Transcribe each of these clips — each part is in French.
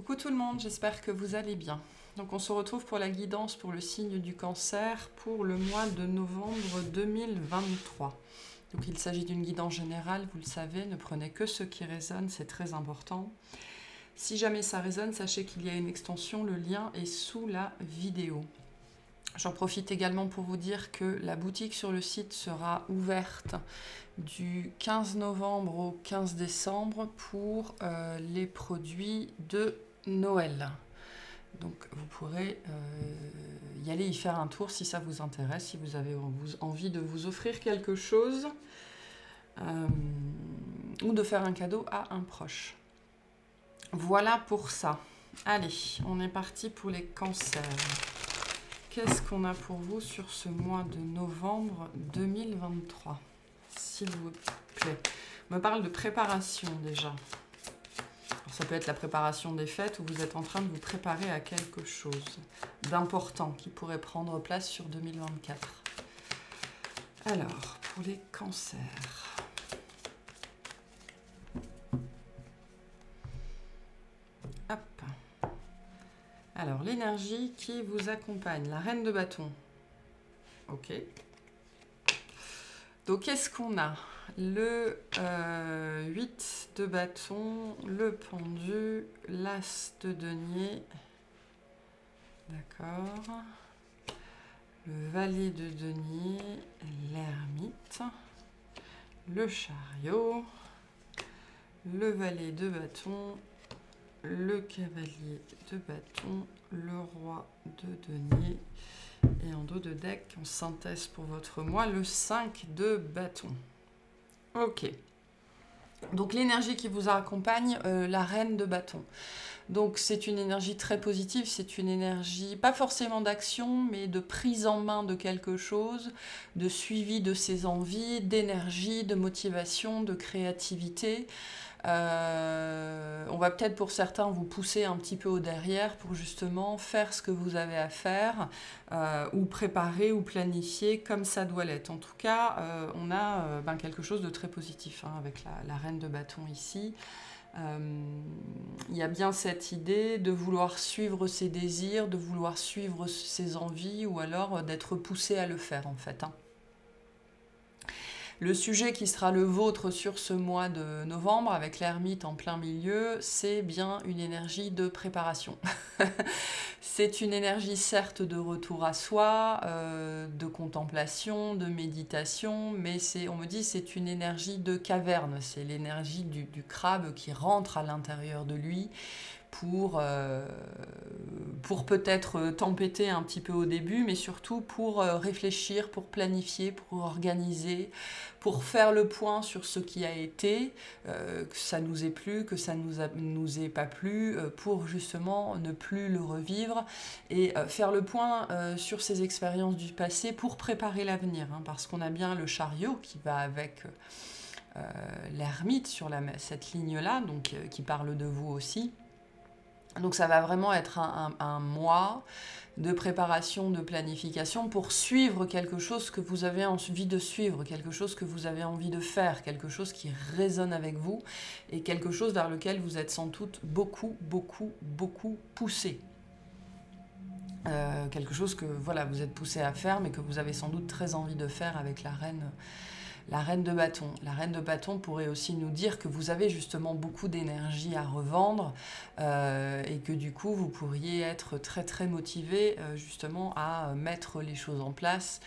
Coucou tout le monde, j'espère que vous allez bien. Donc on se retrouve pour la guidance pour le signe du cancer pour le mois de novembre 2023. Donc il s'agit d'une guidance générale, vous le savez, ne prenez que ce qui résonne, c'est très important. Si jamais ça résonne, sachez qu'il y a une extension, le lien est sous la vidéo. J'en profite également pour vous dire que la boutique sur le site sera ouverte du 15 novembre au 15 décembre pour les produits de Noël. Donc vous pourrez y aller y faire un tour si ça vous intéresse, si vous avez envie de vous offrir quelque chose ou de faire un cadeau à un proche. Voilà pour ça. Allez, on est parti pour les cancers. Qu'est-ce qu'on a pour vous sur ce mois de novembre 2023, s'il vous plaît? On me parle de préparation déjà. Alors, ça peut être la préparation des fêtes où vous êtes en train de vous préparer à quelque chose d'important qui pourrait prendre place sur 2024. Alors, pour les cancers. Hop. Alors, l'énergie qui vous accompagne, la reine de bâton. Ok. Donc, qu'est-ce qu'on a? Le 8 de bâton, le pendu, l'as de denier. D'accord. Le valet de denier, l'ermite, le chariot, le valet de bâton, le cavalier de bâton, le roi de denier et en dos de deck, en synthèse pour votre mois, le 5 de bâton. Ok. Donc l'énergie qui vous accompagne, la reine de bâton. Donc c'est une énergie très positive, c'est une énergie pas forcément d'action, mais de prise en main de quelque chose, de suivi de ses envies, d'énergie, de motivation, de créativité. On va peut-être pour certains vous pousser un petit peu au derrière pour justement faire ce que vous avez à faire ou préparer ou planifier comme ça doit l'être. En tout cas, on a quelque chose de très positif avec la reine de bâton ici. Il y a bien cette idée de vouloir suivre ses désirs, de vouloir suivre ses envies ou alors d'être poussé à le faire en fait. Le sujet qui sera le vôtre sur ce mois de novembre, avec l'ermite en plein milieu, c'est bien une énergie de préparation. C'est une énergie certes de retour à soi, de contemplation, de méditation, mais on me dit c'est une énergie de caverne, c'est l'énergie du crabe qui rentre à l'intérieur de lui, pour peut-être tempêter un petit peu au début, mais surtout pour réfléchir, pour planifier, pour organiser, pour faire le point sur ce qui a été, que ça nous ait plu, que ça nous ait pas plu, pour justement ne plus le revivre et faire le point sur ces expériences du passé pour préparer l'avenir, parce qu'on a bien le chariot qui va avec l'ermite sur cette ligne-là, donc qui parle de vous aussi. Donc ça va vraiment être un mois de préparation, de planification pour suivre quelque chose que vous avez envie de suivre, quelque chose que vous avez envie de faire, quelque chose qui résonne avec vous et quelque chose vers lequel vous êtes sans doute beaucoup poussé. Quelque chose que voilà, vous êtes poussé à faire mais que vous avez sans doute très envie de faire avec la reine de bâton. La reine de bâton pourrait aussi nous dire que vous avez justement beaucoup d'énergie à revendre et que du coup vous pourriez être très motivé justement à mettre les choses en place,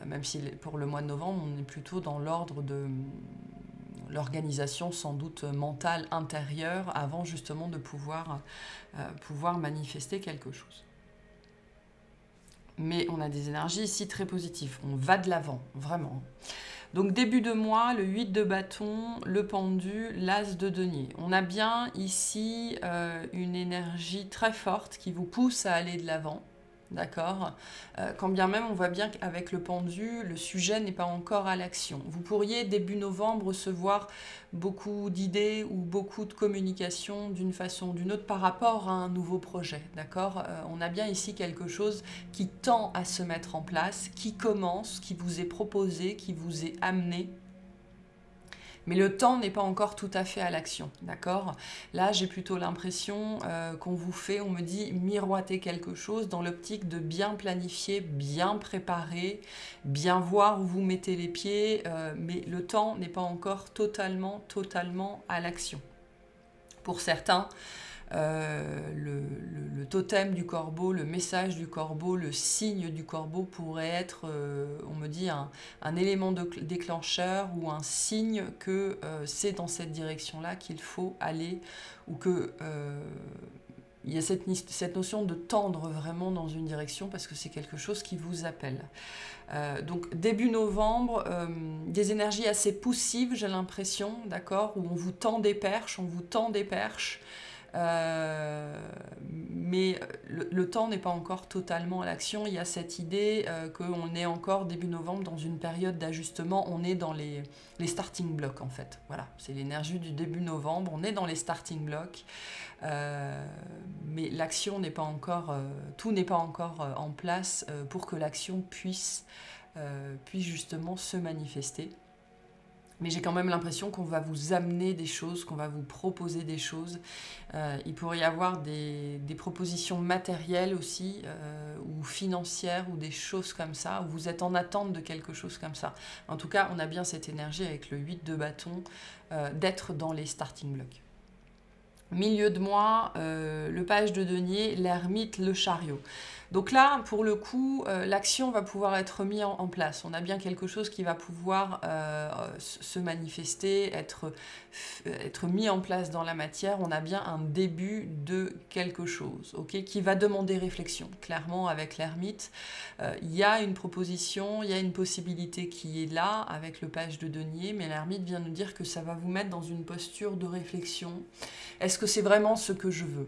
même si pour le mois de novembre on est plutôt dans l'ordre de l'organisation sans doute mentale intérieure avant justement de pouvoir manifester quelque chose. Mais on a des énergies ici très positives, on va de l'avant, vraiment. Donc début de mois, le 8 de bâton, le pendu, l'as de denier. On a bien ici une énergie très forte qui vous pousse à aller de l'avant, d'accord? Quand bien même on voit bien qu'avec le pendu, le sujet n'est pas encore à l'action. Vous pourriez début novembre recevoir beaucoup d'idées ou beaucoup de communication d'une façon ou d'une autre par rapport à un nouveau projet, d'accord? On a bien ici quelque chose qui tend à se mettre en place, qui commence, qui vous est proposé, qui vous est amené, Mais le temps n'est pas encore tout à fait à l'action, d'accord? Là, j'ai plutôt l'impression qu'on vous fait, on me dit, miroiter quelque chose dans l'optique de bien planifier, bien préparer, bien voir où vous mettez les pieds, mais le temps n'est pas encore totalement à l'action. Pour certains, le totem du corbeau, le message du corbeau, le signe du corbeau pourrait être, on me dit, un élément déclencheur ou un signe que c'est dans cette direction-là qu'il faut aller, ou que il y a cette notion de tendre vraiment dans une direction parce que c'est quelque chose qui vous appelle. Donc début novembre, des énergies assez poussives, j'ai l'impression, d'accord, où on vous tend des perches, mais le temps n'est pas encore totalement à l'action. Il y a cette idée qu'on est encore début novembre dans une période d'ajustement. On est dans les starting blocks en fait. Voilà, c'est l'énergie du début novembre. On est dans les starting blocks, mais l'action n'est pas encore, tout n'est pas encore en place pour que l'action puisse justement se manifester. Mais j'ai quand même l'impression qu'on va vous amener des choses, qu'on va vous proposer des choses. Il pourrait y avoir des propositions matérielles aussi, ou financières, ou des choses comme ça, où vous êtes en attente de quelque chose comme ça. En tout cas, on a bien cette énergie avec le 8 de bâton, d'être dans les starting blocks. Milieu de mois, le page de denier, l'ermite, le chariot. Donc là, pour le coup, l'action va pouvoir être mise en place. On a bien quelque chose qui va pouvoir se manifester, être mis en place dans la matière. On a bien un début de quelque chose, okay, qui va demander réflexion. Clairement, avec l'ermite, il y a une proposition, il y a une possibilité qui est là avec le page de denier, mais l'ermite vient nous dire que ça va vous mettre dans une posture de réflexion. Est-ce que c'est vraiment ce que je veux ?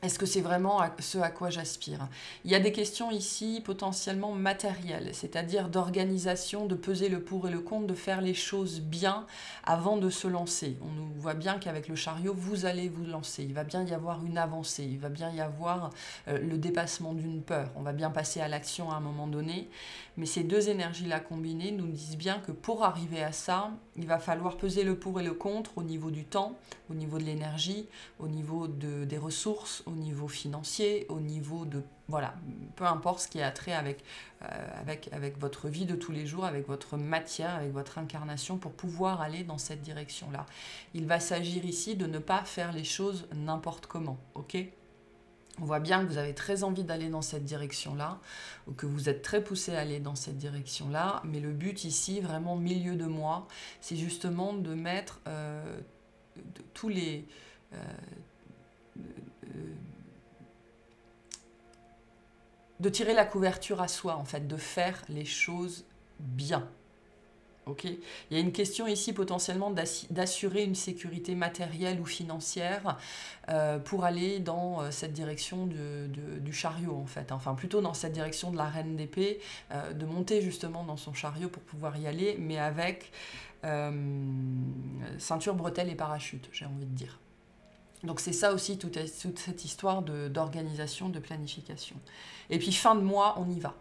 Est-ce que c'est vraiment ce à quoi j'aspire? Il y a des questions ici potentiellement matérielles, c'est-à-dire d'organisation, de peser le pour et le contre, de faire les choses bien avant de se lancer. On nous voit bien qu'avec le chariot, vous allez vous lancer. Il va bien y avoir une avancée, il va bien y avoir le dépassement d'une peur. On va bien passer à l'action à un moment donné. Mais ces deux énergies-là combinées nous disent bien que pour arriver à ça, il va falloir peser le pour et le contre au niveau du temps, au niveau de l'énergie, au niveau des ressources, au niveau financier, au niveau de... Voilà, peu importe ce qui a trait avec votre vie de tous les jours, avec votre matière, avec votre incarnation, pour pouvoir aller dans cette direction-là. Il va s'agir ici de ne pas faire les choses n'importe comment, ok ? On voit bien que vous avez très envie d'aller dans cette direction-là, ou que vous êtes très poussé à aller dans cette direction-là, mais le but ici, vraiment milieu de mois, c'est justement de mettre tous les... de tirer la couverture à soi, en fait, de faire les choses bien. Okay. Il y a une question ici potentiellement d'assurer une sécurité matérielle ou financière pour aller dans cette direction du chariot en fait, enfin plutôt dans cette direction de la reine d'épée, de monter justement dans son chariot pour pouvoir y aller, mais avec ceinture, bretelles et parachute, j'ai envie de dire. Donc c'est ça aussi toute cette histoire d'organisation, de planification. Et puis fin de mois, on y va.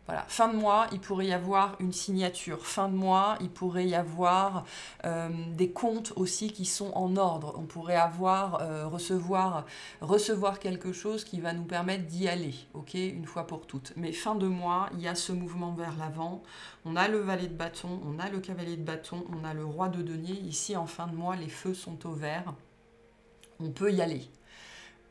Voilà. Fin de mois, il pourrait y avoir une signature. Fin de mois, il pourrait y avoir des comptes aussi qui sont en ordre. On pourrait avoir, recevoir quelque chose qui va nous permettre d'y aller, ok, une fois pour toutes. Mais fin de mois, il y a ce mouvement vers l'avant. On a le valet de bâton, on a le cavalier de bâton, on a le roi de denier. Ici, en fin de mois, les feux sont au vert. On peut y aller.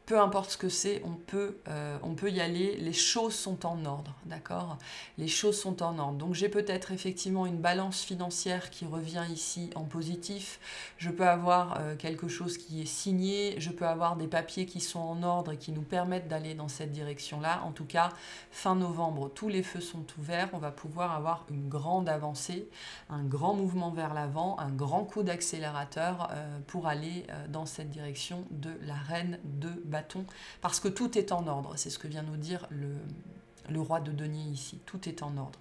Peu importe ce que c'est, on peut y aller. Les choses sont en ordre, d'accord ? Les choses sont en ordre. Donc j'ai peut-être effectivement une balance financière qui revient ici en positif. Je peux avoir quelque chose qui est signé. Je peux avoir des papiers qui sont en ordre et qui nous permettent d'aller dans cette direction-là. En tout cas, fin novembre, tous les feux sont ouverts. On va pouvoir avoir une grande avancée, un grand mouvement vers l'avant, un grand coup d'accélérateur pour aller dans cette direction de la reine de bâton. Parce que tout est en ordre, c'est ce que vient nous dire le roi de denier ici, tout est en ordre.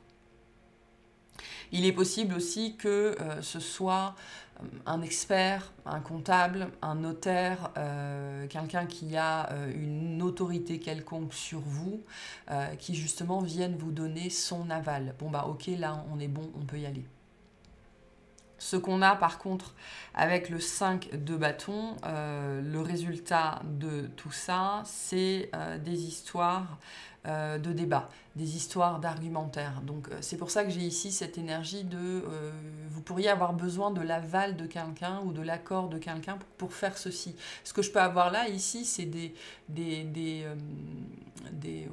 Il est possible aussi que ce soit un expert, un comptable, un notaire, quelqu'un qui a une autorité quelconque sur vous, qui justement vienne vous donner son aval. Bon bah ok, là on est bon, on peut y aller. Ce qu'on a par contre avec le 5 de bâton, le résultat de tout ça, c'est des histoires de débat, des histoires d'argumentaire. Donc c'est pour ça que j'ai ici cette énergie de... vous pourriez avoir besoin de l'aval de quelqu'un ou de l'accord de quelqu'un pour faire ceci. Ce que je peux avoir là, ici, c'est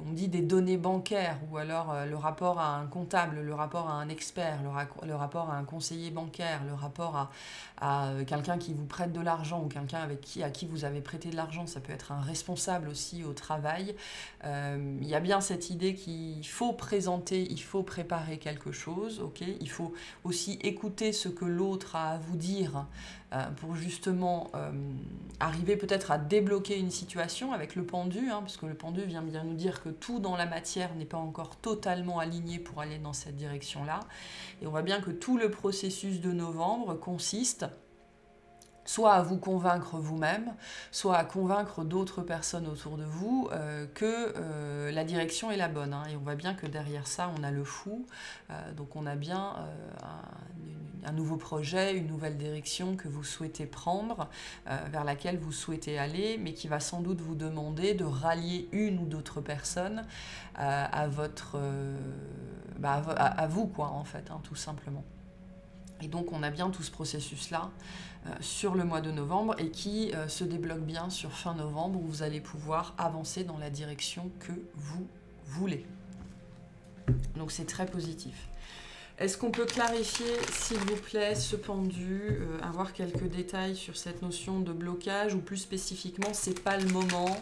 on dit des données bancaires, ou alors le rapport à un comptable, le rapport à un expert, le rapport à un conseiller bancaire, le rapport à quelqu'un qui vous prête de l'argent ou quelqu'un à qui vous avez prêté de l'argent. Ça peut être un responsable aussi au travail. Il y a bien cette idée qu'il faut présenter, il faut préparer quelque chose, ok. Il faut aussi écouter ce que l'autre a à vous dire pour justement arriver peut-être à débloquer une situation avec le pendu, parce que le pendu vient bien nous dire que tout dans la matière n'est pas encore totalement aligné pour aller dans cette direction-là. Et on voit bien que tout le processus de novembre consiste soit à vous convaincre vous-même, soit à convaincre d'autres personnes autour de vous que la direction est la bonne. Et on voit bien que derrière ça, on a le fou. Donc on a bien un nouveau projet, une nouvelle direction que vous souhaitez prendre, vers laquelle vous souhaitez aller, mais qui va sans doute vous demander de rallier une ou d'autres personnes à vous, quoi, en fait, tout simplement. Et donc on a bien tout ce processus-là sur le mois de novembre et qui se débloque bien sur fin novembre, où vous allez pouvoir avancer dans la direction que vous voulez. Donc c'est très positif. Est-ce qu'on peut clarifier, s'il vous plaît, ce pendu, avoir quelques détails sur cette notion de blocage, ou plus spécifiquement, c'est pas le moment,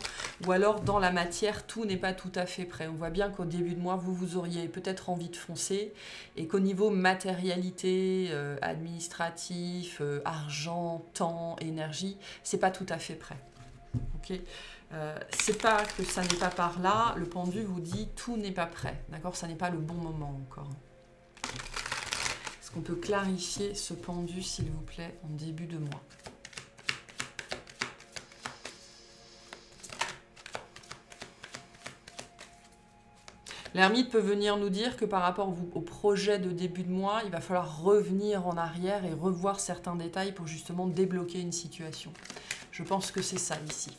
ou alors dans la matière, tout n'est pas tout à fait prêt. On voit bien qu'au début de mois, vous auriez peut-être envie de foncer, et qu'au niveau matérialité, administratif, argent, temps, énergie, c'est pas tout à fait prêt. Ok. C'est pas que ça n'est pas par là, le pendu vous dit tout n'est pas prêt, d'accord, ça n'est pas le bon moment encore. Est-ce qu'on peut clarifier ce pendu, s'il vous plaît, en début de mois? L'ermite peut venir nous dire que par rapport au projet de début de mois, il va falloir revenir en arrière et revoir certains détails pour justement débloquer une situation. Je pense que c'est ça ici.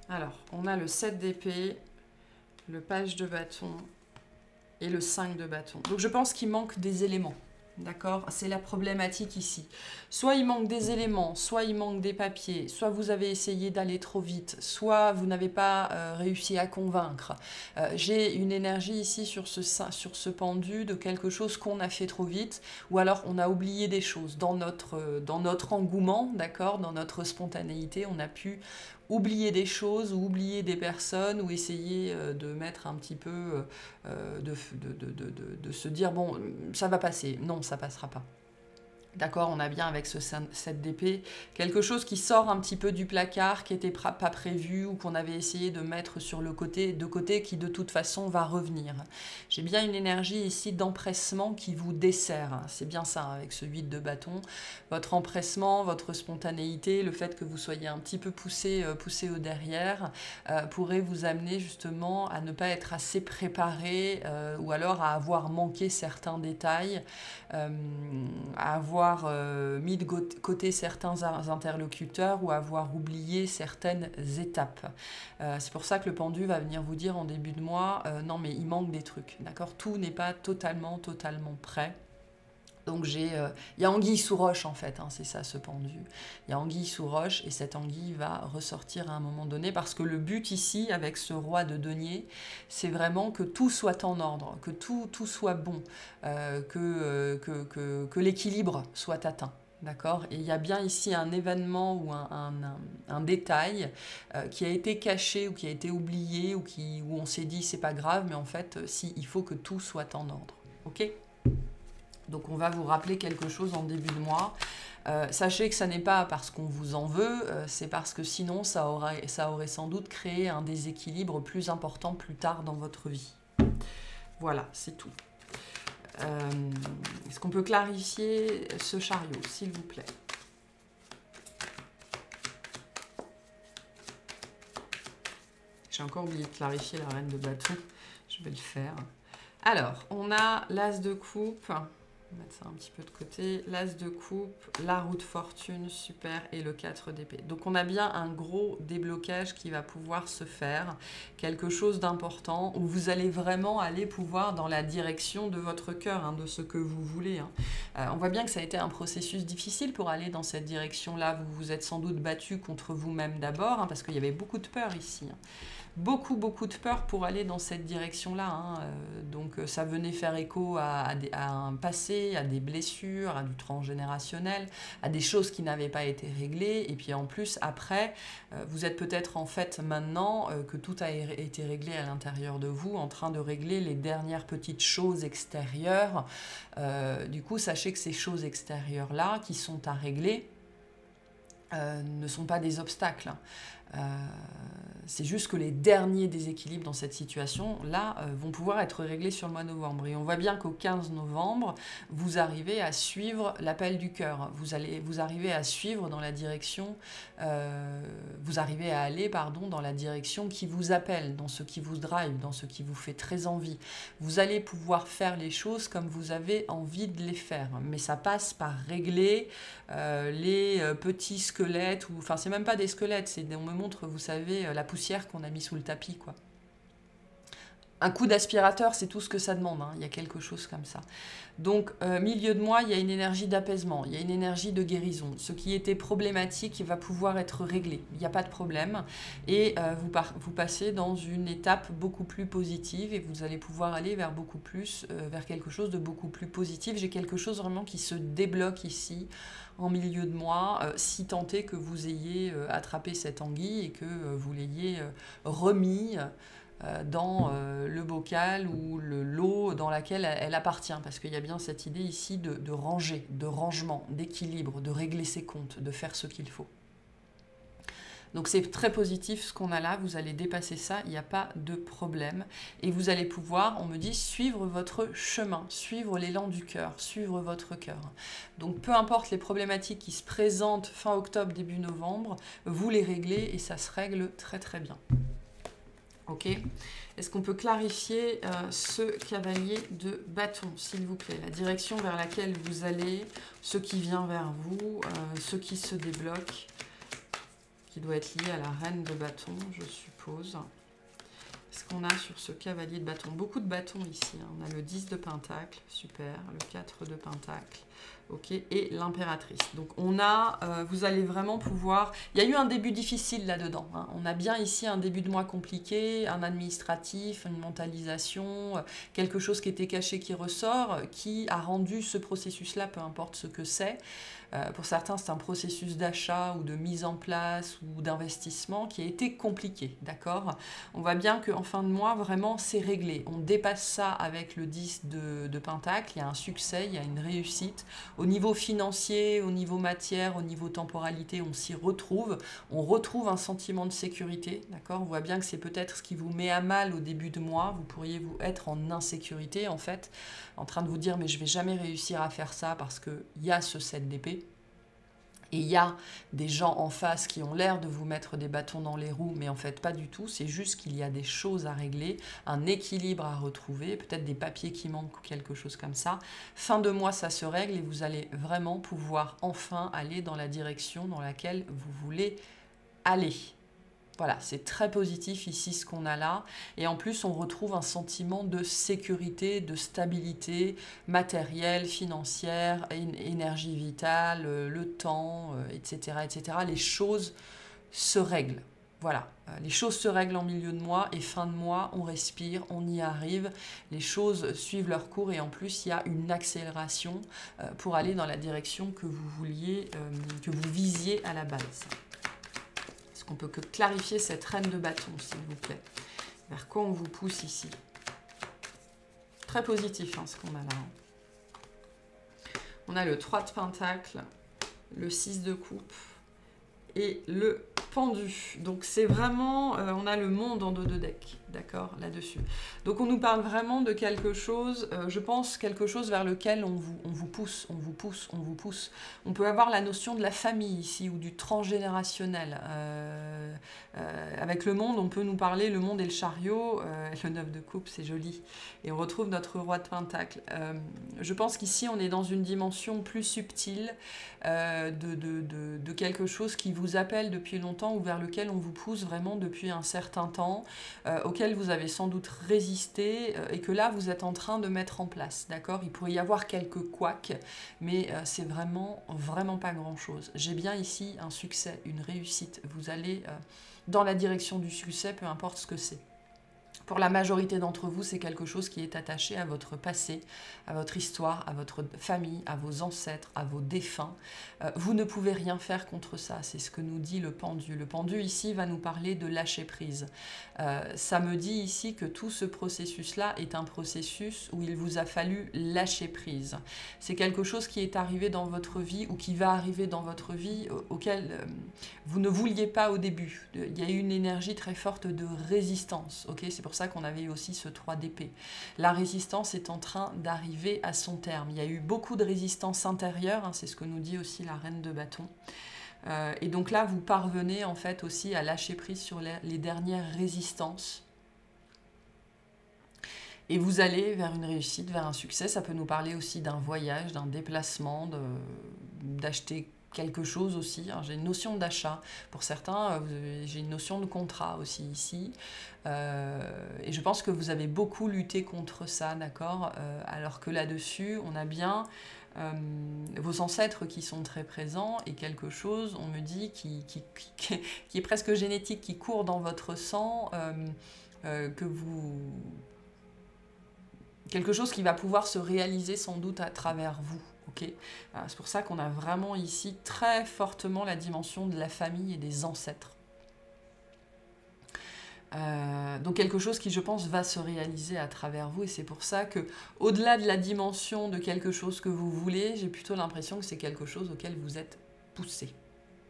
Alors, on a le 7 d'épée, le page de bâton et le 5 de bâton. Donc je pense qu'il manque des éléments, d'accord? C'est la problématique ici. Soit il manque des éléments, soit il manque des papiers, soit vous avez essayé d'aller trop vite, soit vous n'avez pas réussi à convaincre. J'ai une énergie ici sur ce pendu de quelque chose qu'on a fait trop vite, ou alors on a oublié des choses dans notre engouement, d'accord? Dans notre spontanéité, on a pu oublier des choses, ou oublier des personnes, ou essayer de mettre un petit peu, de se dire, bon, ça va passer. Non, ça passera pas. D'accord, on a bien avec ce 7 d'épée quelque chose qui sort un petit peu du placard, qui n'était pas prévu, ou qu'on avait essayé de mettre sur le côté, qui de toute façon va revenir. J'ai bien une énergie ici d'empressement qui vous dessert. C'est bien ça avec ce 8 de bâton. Votre empressement, votre spontanéité, le fait que vous soyez un petit peu poussé au derrière, pourrait vous amener justement à ne pas être assez préparé, ou alors à avoir manqué certains détails, à avoir mis de côté certains interlocuteurs, ou avoir oublié certaines étapes. C'est pour ça que le pendu va venir vous dire en début de mois, non mais il manque des trucs, d'accord? Tout n'est pas totalement prêt. Donc il y a anguille sous roche en fait, c'est ça ce pendu. Il y a anguille sous roche, et cette anguille va ressortir à un moment donné, parce que le but ici, avec ce roi de denier, c'est vraiment que tout soit en ordre, que tout soit bon, que l'équilibre soit atteint. D'accord? Et il y a bien ici un événement ou un détail qui a été caché, ou qui a été oublié, où on s'est dit c'est pas grave, mais en fait, si, il faut que tout soit en ordre. Ok? Donc on va vous rappeler quelque chose en début de mois. Sachez que ça n'est pas parce qu'on vous en veut, c'est parce que sinon ça aurait sans doute créé un déséquilibre plus important plus tard dans votre vie. Voilà, c'est tout. Est-ce qu'on peut clarifier ce chariot, s'il vous plaît? J'ai encore oublié de clarifier la reine de bâton. Je vais le faire. Alors, on a l'as de coupe. On va mettre ça un petit peu de côté. L'as de coupe, la roue de fortune, super, et le 4 d'épée. Donc, on a bien un gros déblocage qui va pouvoir se faire. Quelque chose d'important où vous allez vraiment aller pouvoir dans la direction de votre cœur, hein, de ce que vous voulez. Hein. On voit bien que ça a été un processus difficile pour aller dans cette direction-là. Vous vous êtes sans doute battu contre vous-même d'abord, hein, parce qu'il y avait beaucoup de peur ici. Hein. Beaucoup de peur pour aller dans cette direction-là. Hein. Donc ça venait faire écho à un passé, à des blessures, à du transgénérationnel, à des choses qui n'avaient pas été réglées. Et puis en plus, après, vous êtes peut-être en fait maintenant que tout a été réglé à l'intérieur de vous, en train de régler les dernières petites choses extérieures. Du coup, sachez que ces choses extérieures-là, qui sont à régler, ne sont pas des obstacles. C'est juste que les derniers déséquilibres dans cette situation-là vont pouvoir être réglés sur le mois de novembre. Et on voit bien qu'au 15 novembre, vous arrivez à suivre l'appel du cœur. Vous arrivez à suivre dans la direction, vous arrivez à aller, pardon, dans la direction qui vous appelle, dans ce qui vous drive, dans ce qui vous fait très envie. Vous allez pouvoir faire les choses comme vous avez envie de les faire. Mais ça passe par régler les petits squelettes, enfin c'est même pas des squelettes, on me montre, vous savez, la poussière qu'on a mis sous le tapis, quoi. Un coup d'aspirateur, c'est tout ce que ça demande, hein. Il y a quelque chose comme ça. Donc, milieu de mois, il y a une énergie d'apaisement, il y a une énergie de guérison. Ce qui était problématique va pouvoir être réglé, il n'y a pas de problème. Et vous passez dans une étape beaucoup plus positive et vous allez pouvoir aller vers vers quelque chose de beaucoup plus positif. J'ai quelque chose vraiment qui se débloque ici, en milieu de mois, si tant est que vous ayez attrapé cette anguille et que vous l'ayez remis dans le bocal ou l'eau dans laquelle elle appartient, parce qu'il y a bien cette idée ici de ranger, de rangement, d'équilibre, de régler ses comptes, de faire ce qu'il faut. Donc c'est très positif ce qu'on a là, vous allez dépasser ça, il n'y a pas de problème. Et vous allez pouvoir, on me dit, suivre votre chemin, suivre l'élan du cœur, suivre votre cœur. Donc peu importe les problématiques qui se présentent fin octobre, début novembre, vous les réglez et ça se règle très très bien. Ok. Est-ce qu'on peut clarifier ce cavalier de bâton, s'il vous plaît? La direction vers laquelle vous allez, ce qui vient vers vous, ce qui se débloque, qui doit être lié à la reine de bâton, je suppose. Qu'est-ce qu'on a sur ce cavalier de bâton? Beaucoup de bâtons ici. Hein. On a le 10 de pentacle, super, le 4 de pentacle, ok, et l'impératrice. Donc on a, vous allez vraiment pouvoir... Il y a eu un début difficile là-dedans. Hein. On a bien ici un début de mois compliqué, un administratif, une mentalisation, quelque chose qui était caché qui ressort, qui a rendu ce processus-là, peu importe ce que c'est. Pour certains, c'est un processus d'achat ou de mise en place ou d'investissement qui a été compliqué, d'accord? On voit bien qu'en fin de mois, vraiment, c'est réglé. On dépasse ça avec le 10 de pentacle, il y a un succès, il y a une réussite. Au niveau financier, au niveau matière, au niveau temporalité, on s'y retrouve. On retrouve un sentiment de sécurité, d'accord? On voit bien que c'est peut-être ce qui vous met à mal au début de mois. Vous pourriez vous être en insécurité, en fait, en train de vous dire « mais je vais jamais réussir à faire ça parce qu'il y a ce 7 d'épée ». Et il y a des gens en face qui ont l'air de vous mettre des bâtons dans les roues, mais en fait pas du tout. C'est juste qu'il y a des choses à régler, un équilibre à retrouver, peut-être des papiers qui manquent ou quelque chose comme ça. Fin de mois, ça se règle et vous allez vraiment pouvoir enfin aller dans la direction dans laquelle vous voulez aller. Voilà, c'est très positif ici ce qu'on a là. Et en plus, on retrouve un sentiment de sécurité, de stabilité matérielle, financière, énergie vitale, le temps, etc., etc. Les choses se règlent. Voilà, les choses se règlent en milieu de mois et fin de mois, on respire, on y arrive. Les choses suivent leur cours et en plus, il y a une accélération pour aller dans la direction que vous vouliez, que vous visiez à la base. On peut que clarifier cette reine de bâton, s'il vous plaît. Vers quoi on vous pousse ici? Très positif, hein, ce qu'on a là. On a le 3 de pentacle, le 6 de coupe et le pendu. Donc c'est vraiment, on a le monde en dos de deck, d'accord, là-dessus. Donc on nous parle vraiment de quelque chose, je pense, quelque chose vers lequel on vous pousse, on vous pousse, on vous pousse. On peut avoir la notion de la famille ici, ou du transgénérationnel. Avec le monde, on peut nous parler, le monde et le chariot, le 9 de coupe, c'est joli. Et on retrouve notre roi de pentacle. Je pense qu'ici, on est dans une dimension plus subtile de quelque chose qui vous appelle depuis longtemps, ou vers lequel on vous pousse vraiment depuis un certain temps, auquel vous avez sans doute résisté, et que là, vous êtes en train de mettre en place, d'accord? Il pourrait y avoir quelques couacs, mais c'est vraiment, vraiment pas grand-chose. J'ai bien ici un succès, une réussite. Vous allez dans la direction du succès, peu importe ce que c'est. Pour la majorité d'entre vous, c'est quelque chose qui est attaché à votre passé, à votre histoire, à votre famille, à vos ancêtres, à vos défunts. Vous ne pouvez rien faire contre ça, c'est ce que nous dit le pendu. Le pendu ici va nous parler de lâcher prise. Ça me dit ici que tout ce processus-là est un processus où il vous a fallu lâcher prise. C'est quelque chose qui est arrivé dans votre vie, ou qui va arriver dans votre vie, auquel vous ne vouliez pas au début. Il y a eu une énergie très forte de résistance, ok? C'est pour ça qu'on avait eu aussi ce 3 d'épée. La résistance est en train d'arriver à son terme. Il y a eu beaucoup de résistance intérieure, hein, c'est ce que nous dit aussi la reine de bâton. Et donc là, vous parvenez en fait aussi à lâcher prise sur les dernières résistances. Et vous allez vers une réussite, vers un succès. Ça peut nous parler aussi d'un voyage, d'un déplacement, d'acheter quelque chose aussi. J'ai une notion d'achat. Pour certains, j'ai une notion de contrat aussi ici. Et je pense que vous avez beaucoup lutté contre ça, d'accord? Alors que là-dessus, on a bien vos ancêtres qui sont très présents, et quelque chose, on me dit, qui est presque génétique, qui court dans votre sang, que vous... Quelque chose qui va pouvoir se réaliser sans doute à travers vous. Okay, c'est pour ça qu'on a vraiment ici très fortement la dimension de la famille et des ancêtres. Donc quelque chose qui, je pense, va se réaliser à travers vous, et c'est pour ça que, au-delà de la dimension de quelque chose que vous voulez, j'ai plutôt l'impression que c'est quelque chose auquel vous êtes poussé.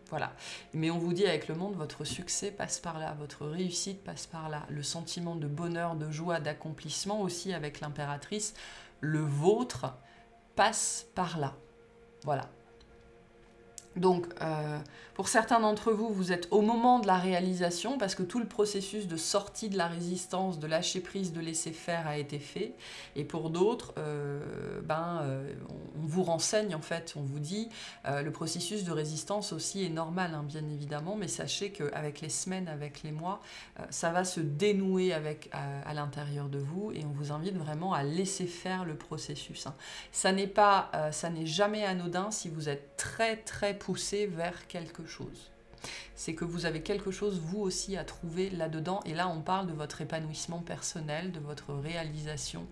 Voilà. Mais on vous dit, avec le monde, votre succès passe par là, votre réussite passe par là, le sentiment de bonheur, de joie, d'accomplissement aussi avec l'impératrice, le vôtre passe par là. Voilà. Donc, pour certains d'entre vous, vous êtes au moment de la réalisation, parce que tout le processus de sortie de la résistance, de lâcher prise, de laisser faire a été fait. Et pour d'autres, on vous renseigne, en fait, on vous dit, le processus de résistance aussi est normal, hein, bien évidemment, mais sachez qu'avec les semaines, avec les mois, ça va se dénouer à l'intérieur de vous, et on vous invite vraiment à laisser faire le processus. Hein. Ça n'est jamais anodin si vous êtes très, très poussé vers quelque chose. C'est que vous avez quelque chose, vous aussi, à trouver là-dedans. Et là, on parle de votre épanouissement personnel, de votre réalisation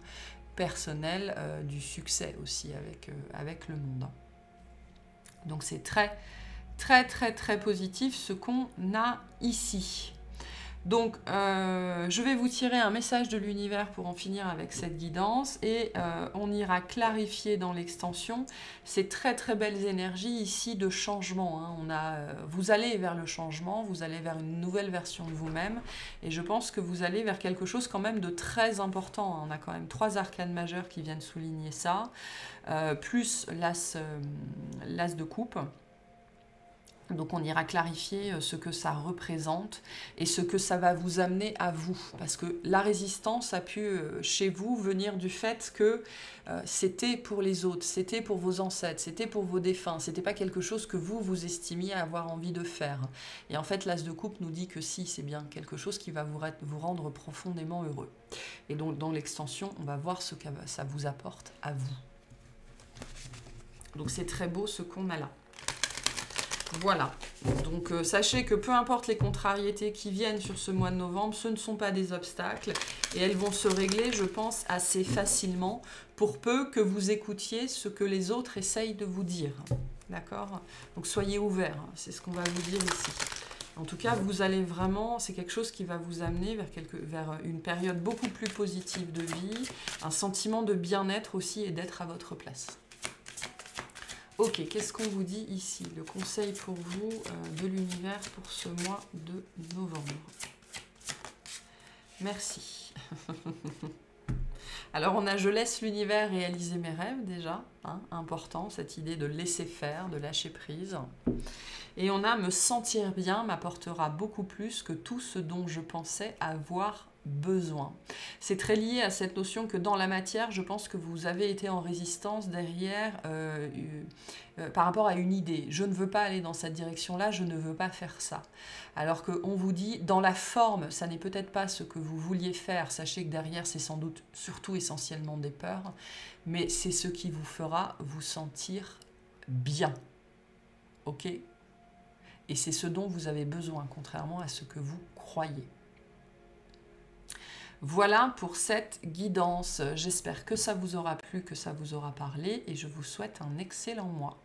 personnelle, du succès aussi avec le monde. Donc, c'est très, très, très, très positif ce qu'on a ici. Donc, je vais vous tirer un message de l'univers pour en finir avec cette guidance, et on ira clarifier dans l'extension ces très très belles énergies ici de changement. Hein. Vous allez vers le changement, vous allez vers une nouvelle version de vous-même, et je pense que vous allez vers quelque chose quand même de très important. Hein. On a quand même 3 arcanes majeures qui viennent souligner ça, plus l'as de coupe. Donc on ira clarifier ce que ça représente et ce que ça va vous amener à vous. Parce que la résistance a pu, chez vous, venir du fait que c'était pour les autres, c'était pour vos ancêtres, c'était pour vos défunts. C'était pas quelque chose que vous estimiez avoir envie de faire. Et en fait, l'as de coupe nous dit que si, c'est bien quelque chose qui va vous rendre profondément heureux. Et donc dans l'extension, on va voir ce que ça vous apporte à vous. Donc c'est très beau ce qu'on a là. Voilà, donc sachez que peu importe les contrariétés qui viennent sur ce mois de novembre, ce ne sont pas des obstacles, et elles vont se régler, je pense, assez facilement, pour peu que vous écoutiez ce que les autres essayent de vous dire. D'accord? Donc soyez ouverts, hein, c'est ce qu'on va vous dire ici. En tout cas, vous allez vraiment, c'est quelque chose qui va vous amener vers une période beaucoup plus positive de vie, un sentiment de bien-être aussi, et d'être à votre place. Ok, qu'est-ce qu'on vous dit ici? Le conseil pour vous de l'univers pour ce mois de novembre. Merci. Alors on a je laisse l'univers réaliser mes rêves déjà, hein, important, cette idée de laisser faire, de lâcher prise. Et on a me sentir bien m'apportera beaucoup plus que tout ce dont je pensais avoir besoin. C'est très lié à cette notion que dans la matière, je pense que vous avez été en résistance derrière par rapport à une idée. Je ne veux pas aller dans cette direction-là, je ne veux pas faire ça. Alors qu'on vous dit, dans la forme, ça n'est peut-être pas ce que vous vouliez faire. Sachez que derrière, c'est sans doute surtout essentiellement des peurs, mais c'est ce qui vous fera vous sentir bien. Ok ? Et c'est ce dont vous avez besoin, contrairement à ce que vous croyez. Voilà pour cette guidance. J'espère que ça vous aura plu, que ça vous aura parlé, et je vous souhaite un excellent mois.